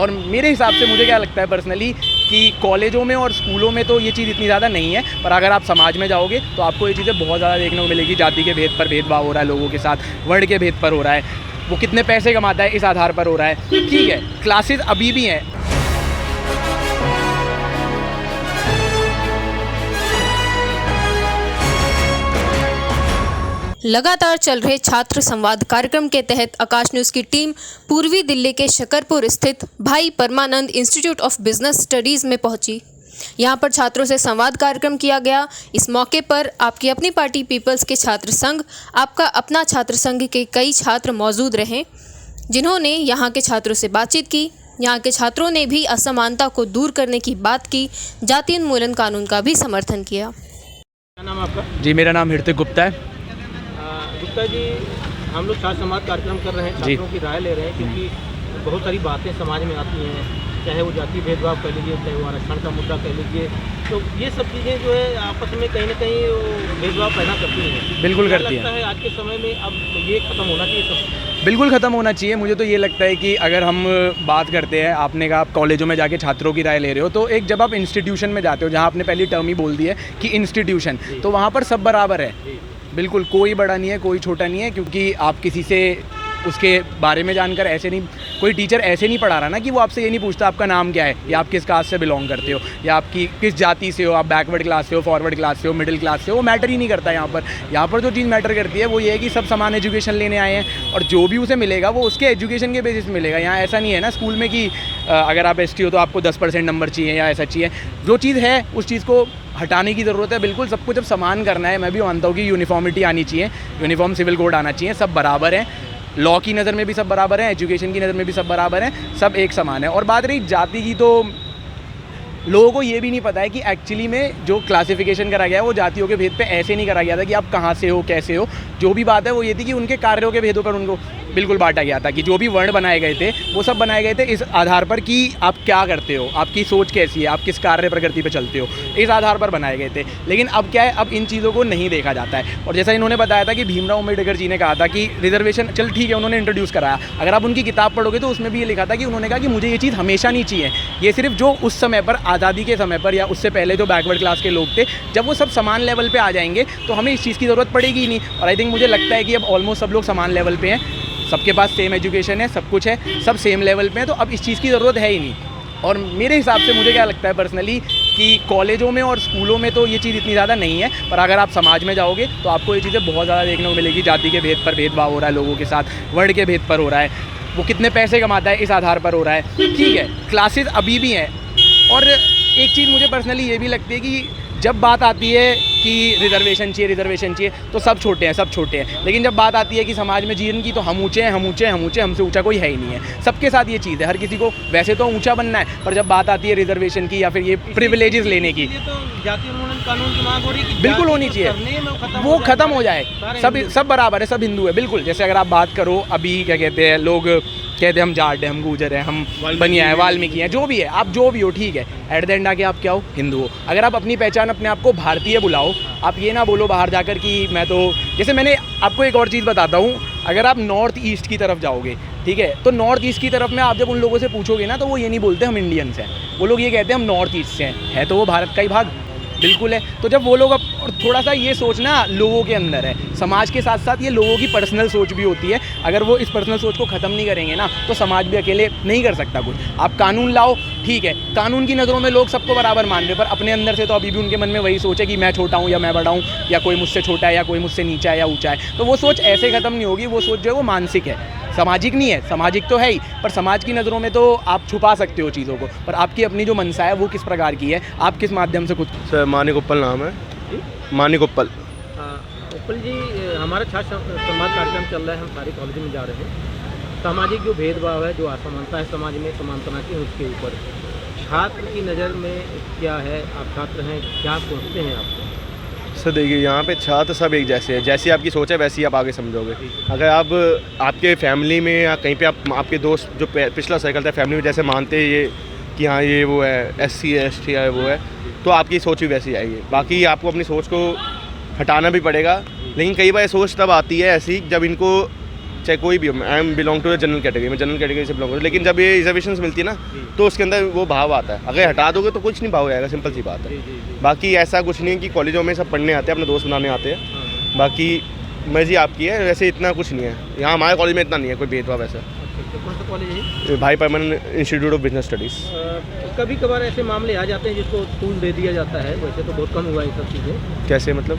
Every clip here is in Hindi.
और मेरे हिसाब से मुझे क्या लगता है पर्सनली कि कॉलेजों में और स्कूलों में तो ये चीज़ इतनी ज़्यादा नहीं है, पर अगर आप समाज में जाओगे तो आपको ये चीज़ें बहुत ज़्यादा देखने को मिलेगी। जाति के भेद पर भेदभाव हो रहा है लोगों के साथ, वर्ण के भेद पर हो रहा है, वो कितने पैसे कमाता है इस आधार पर हो रहा है। ठीक है, क्लासेस अभी भी हैं। लगातार चल रहे छात्र संवाद कार्यक्रम के तहत आकाश न्यूज़ की टीम पूर्वी दिल्ली के शकरपुर स्थित भाई परमानंद इंस्टीट्यूट ऑफ बिजनेस स्टडीज़ में पहुंची। यहां पर छात्रों से संवाद कार्यक्रम किया गया। इस मौके पर आपकी अपनी पार्टी पीपल्स के छात्र संघ, आपका अपना छात्र संघ के कई छात्र मौजूद रहे, जिन्होंने यहां के छात्रों से बातचीत की। यहाँ के छात्रों ने भी असमानता को दूर करने की बात की, जाति उन्मूलन कानून का भी समर्थन किया। क्या नाम आपका? जी, मेरा नाम ऋतिक गुप्ता है। गुप्ता जी, हम लोग छात्र समाज कार्यक्रम कर रहे हैं, छात्रों की राय ले रहे हैं, क्योंकि बहुत सारी बातें समाज में आती हैं, चाहे वो जाति भेदभाव कह लीजिए, चाहे वो आरक्षण का मुद्दा कह लीजिए, तो ये सब चीज़ें जो है आपस में कहीं ना कहीं भेदभाव पैदा करती हैं। बिल्कुल करती है। आज के समय में अब ये खत्म होना चाहिए सब। बिल्कुल ख़त्म होना चाहिए। मुझे तो ये लगता है कि अगर हम बात करते हैं, आपने कहा आप कॉलेजों में जाके छात्रों की राय ले रहे हो, तो एक जब आप इंस्टीट्यूशन में जाते हो, जहाँ आपने पहली टर्म ही बोल दी है कि इंस्टीट्यूशन, तो वहाँ पर सब बराबर है। बिल्कुल कोई बड़ा नहीं है, कोई छोटा नहीं है, क्योंकि आप किसी से उसके बारे में जानकर ऐसे नहीं, कोई टीचर ऐसे नहीं पढ़ा रहा ना कि वो आपसे ये नहीं पूछता आपका नाम क्या है, या आप किस कास्ट से बिलोंग करते हो, या आपकी किस जाति से हो, आप बैकवर्ड क्लास से हो, फॉरवर्ड क्लास से हो, मिडिल क्लास से हो, वो मैटर ही नहीं करता यहाँ पर। यहाँ पर जो चीज़ मैटर करती है वो ये है कि सब समान एजुकेशन लेने आए हैं, और जो भी उसे मिलेगा वो उसके एजुकेशन के बेसिस में मिलेगा। यहाँ ऐसा नहीं है ना स्कूल में कि अगर आप ST हो तो आपको 10% नंबर चाहिए या ऐसा चाहिए। जो चीज़ है उस चीज़ को हटाने की ज़रूरत है। बिल्कुल सबको जब समान करना है, मैं भी मानता हूँ कि यूनिफॉर्मिटी आनी चाहिए, यूनिफॉर्म सिविल कोड आना चाहिए, सब बराबर हैं, लॉ की नज़र में भी सब बराबर हैं, एजुकेशन की नज़र में भी सब बराबर हैं, सब एक समान है। और बात रही जाति की, तो लोगों को ये भी नहीं पता है कि एक्चुअली में जो क्लासिफिकेशन करा गया है वो जातियों के भेद पे ऐसे नहीं करा गया था कि आप कहाँ से हो, कैसे हो। जो भी बात है वो ये थी कि उनके कार्यों के भेदों पर उनको बिल्कुल बांटा गया था, कि जो भी वर्ण बनाए गए थे वो सब बनाए गए थे इस आधार पर कि आप क्या करते हो, आपकी सोच कैसी है, आप किस कार्य प्रकृति पे चलते हो, इस आधार पर बनाए गए थे। लेकिन अब क्या है, अब इन चीज़ों को नहीं देखा जाता है। और जैसा इन्होंने बताया था कि भीमराव अम्बेडकर जी ने कहा था कि रिजर्वेशन, चल ठीक है, उन्होंने इंट्रोड्यूस कराया। अगर आप उनकी किताब पढ़ोगे तो उसमें भी ये लिखा था कि उन्होंने कहा कि मुझे ये चीज़ हमेशा नहीं चाहिए, ये सिर्फ जो उस समय पर आज़ादी के समय पर या उससे पहले जो बैकवर्ड क्लास के लोग थे, जब वो सब समान लेवल पे आ जाएंगे तो हमें इस चीज़ की ज़रूरत पड़ेगी ही नहीं। और आई थिंक मुझे लगता है कि अब ऑलमोस्ट सब लोग समान लेवल पे हैं, सबके पास सेम एजुकेशन है, सब कुछ है, सब सेम लेवल पे हैं, तो अब इस चीज़ की ज़रूरत है ही नहीं। और मेरे हिसाब से मुझे क्या लगता है पर्सनली कि कॉलेजों में और स्कूलों में तो ये चीज़ इतनी ज़्यादा नहीं है, पर अगर आप समाज में जाओगे तो आपको ये चीज़ें बहुत ज़्यादा देखने को मिलेगी। जाति के भेद पर भेदभाव हो रहा है लोगों के साथ, वर्ण के भेद पर हो रहा है, वो कितने पैसे कमाता है इस आधार पर हो रहा है। ठीक है, क्लासेस अभी भी हैं। और एक चीज़ मुझे पर्सनली ये भी लगती है कि जब बात आती है कि रिजर्वेशन चाहिए, तो सब छोटे हैं, लेकिन जब बात आती है कि समाज में जीवन की, तो हम ऊँचे हैं, हमसे ऊँचा कोई है ही नहीं है। सबके साथ ये चीज़ है, हर किसी को वैसे तो ऊँचा बनना है, पर जब बात आती है रिजर्वेशन की या फिर ये प्रिविलेजेस लेने की, तो जाति उन्मूलन कानून की मांग हो रही है कि बिल्कुल होनी चाहिए, वो ख़त्म हो जाए। सब बराबर है, सब हिंदू है। बिल्कुल, जैसे अगर आप बात करो अभी क्या कहते हैं लोग, कहते हैं हम जाट हैं, हम गुजर हैं, हम बनिया हैं, वाल्मीकि हैं, जो भी है, आप जो भी हो, ठीक है, एट द एंड आके आप क्या हो, हिंदू हो। अगर आप अपनी पहचान, अपने आप को भारतीय बुलाओ, आप ये ना बोलो बाहर जाकर कि मैं तो, जैसे मैंने आपको एक और चीज़ बताता हूँ, अगर आप नॉर्थ ईस्ट की तरफ जाओगे, ठीक है, तो नॉर्थ ईस्ट की तरफ में आप जब उन लोगों से पूछोगे ना, तो वो ये नहीं बोलते हम इंडियंस हैं, वो लोग ये कहते हैं हम नॉर्थ ईस्ट से हैं। है तो वो भारत का ही भाग, बिल्कुल है। तो जब वो लोग, और थोड़ा सा ये सोचना लोगों के अंदर है, समाज के साथ साथ ये लोगों की पर्सनल सोच भी होती है। अगर वो इस पर्सनल सोच को ख़त्म नहीं करेंगे ना, तो समाज भी अकेले नहीं कर सकता कुछ। आप कानून लाओ, ठीक है, कानून की नज़रों में लोग सबको बराबर मान रहे, पर अपने अंदर से तो अभी भी उनके मन में वही सोच है कि मैं छोटा हूँ या मैं बड़ा हूँ, या कोई मुझसे छोटा है या कोई मुझसे नीचा है या ऊँचा है। तो वो सोच ऐसे ख़त्म नहीं होगी। वो सोच जो है वो मानसिक है, सामाजिक नहीं है। सामाजिक तो है ही, पर समाज की नज़रों में तो आप छुपा सकते हो चीज़ों को, पर आपकी अपनी जो मनसा है वो किस प्रकार की है, आप किस माध्यम से खुद। सर मानिक उप्पल नाम है, मानिक उप्पल। उप्पल जी, हमारा छात्र संवाद कार्यक्रम चल रहा है, हम सारे कॉलेज में जा रहे हैं। सामाजिक जो भेदभाव है, जो असमानता है समाज में, समानता की, उसके ऊपर छात्र की नज़र में क्या है? आप छात्र हैं, क्या सोचते हैं आप? सर देखिए, यहाँ पे छात्र सब एक जैसे हैं, जैसी आपकी सोच है वैसी ही आप आगे समझोगे। अगर आप आपके फैमिली में या कहीं पे आपके दोस्त जो पिछला सर्कल था फैमिली में जैसे मानते हैं ये कि हाँ ये वो है SC ST है, वो है, तो आपकी सोच भी वैसी आएगी। बाकी आपको अपनी सोच को हटाना भी पड़ेगा, लेकिन कई बार सोच तब आती है ऐसी जब इनको चाहे कोई भी हो, I am belong to the general category, मैं जनरल कैटेगरी से बिलोंग करूँ, लेकिन जब ये रिजर्वेशन मिलती है ना तो उसके अंदर वो भाव आता है। अगर हटा दोगे तो कुछ नहीं भाव आएगा, सिंपल सी बात है। बाकी ऐसा कुछ नहीं है कि कॉलेजों में सब पढ़ने आते हैं, अपने दोस्त बनाने आते हैं, बाकी मर्जी आपकी है, वैसे इतना कुछ नहीं है यहाँ हमारे कॉलेज में, इतना नहीं है कोई भेदभाव ऐसा। कौन सा कॉलेज है? भाई permanent institute of business studies. कभी कभार ऐसे मामले आ जाते हैं जिसको स्कूल दे दिया जाता है, वैसे तो बहुत कम हुआ है सब चीज़ें। कैसे मतलब?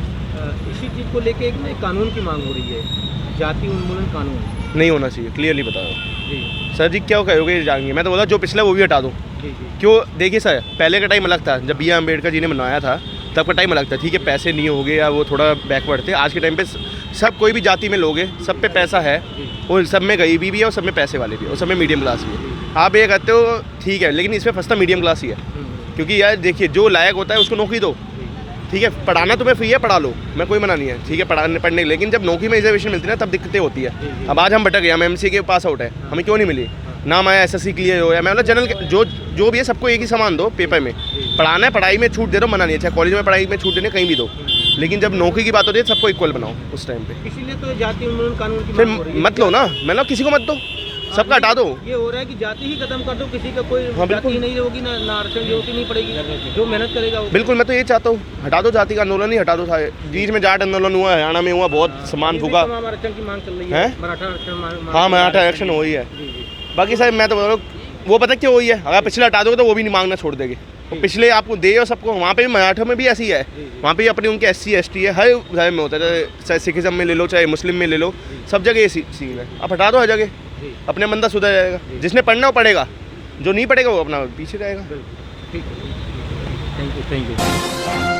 इसी चीज़ को लेके एक नए कानून की मांग हो रही है, जाति उन्मूलन कानून। नहीं होना चाहिए, क्लियरली बता रहा हूँ। जी सर जी क्या कहोगे जाएंगे, मैं तो बोला जो पिछला वो भी हटा दो। जी जी क्यों? देखिए सर, पहले का टाइम अलग था, जब बी आर अम्बेडकर जी ने बनाया था तब का टाइम अलग था। ठीक है, पैसे नहीं हो गए या वो थोड़ा बैकवर्ड थे। आज के टाइम पे सब कोई भी जाति में लोग हैं, सब पे पैसा है, और सब में गरीबी भी है, और सब में पैसे वाले भी है, और सब में मीडियम क्लास भी है। आप ये कहते हो ठीक है, लेकिन इसमें फंसता मीडियम क्लास ही है। क्योंकि यार देखिए, जो लायक होता है उसको नौकरी दो। ठीक है, पढ़ाना तुम्हें फ्री है, पढ़ा लो, मैं कोई मना नहीं है, ठीक है, पढ़ने की। लेकिन जब नौकरी में रिजर्वेशन मिलती है ना तब दिक्कतें होती है। अब आज हम भटक गए, हम एमसीए के पास आउट है, हमें क्यों नहीं मिली? ना हमारा एसएससी क्लियर हो, या मैं मतलब जनरल जो भी है सबको एक ही सामान दो पेपर में। पढ़ाना है, पढ़ाई में छूट दे दो, मना नहीं है, चाहे कॉलेज में पढ़ाई में छूट देने कहीं भी दो, लेकिन जब नौकरी की बात होती है सबको इक्वल बनाओ उस टाइम पे। इसीलिए तो जाति उन्मूलन कानून की फिर मांग हो रही है। मत लो ना, मतलब किसी को मत दो, सबका हटा दो। ये हो रहा है कि जाति ही खत्म कर दो, किसी का कोई हाँ, जाति ही नहीं होगी, ना आरक्षण जरूरत ही नहीं पड़ेगी, जो मेहनत करेगा वो। बिल्कुल, मैं तो ये चाहता हूँ, हटा दो जाति का आंदोलन ही हटा दो सारे। बीच में जाट आंदोलन हुआ, हरियाणा में हुआ, बहुत सामान फूका। तमाम आरक्षण की मांग चल रही हैं? है, मराठा आरक्षण। हाँ, मराठा आरक्षण वही है। जी जी बाकी साहब मैं तो बता रहा हूँ, वो पता क्या वही है, अगर पिछले हटा दोगे तो वो भी नहीं मांगना छोड़ देंगे। तो पिछले आपको दे और सबको, वहाँ पे भी मराठा में भी ऐसी है, वहाँ पे भी अपने उनके SC ST है, हर धर्म में होता है, चाहे सिखिज्म में ले लो, चाहे मुस्लिम में ले लो, सब जगह ये सीन है। आप हटा दो हर जगह, अपने बंदा सुधर जाएगा। जिसने पढ़ना वो पढ़ेगा, जो नहीं पढ़ेगा वो अपना पीछे रहेगा। ठीक है, थैंक यू।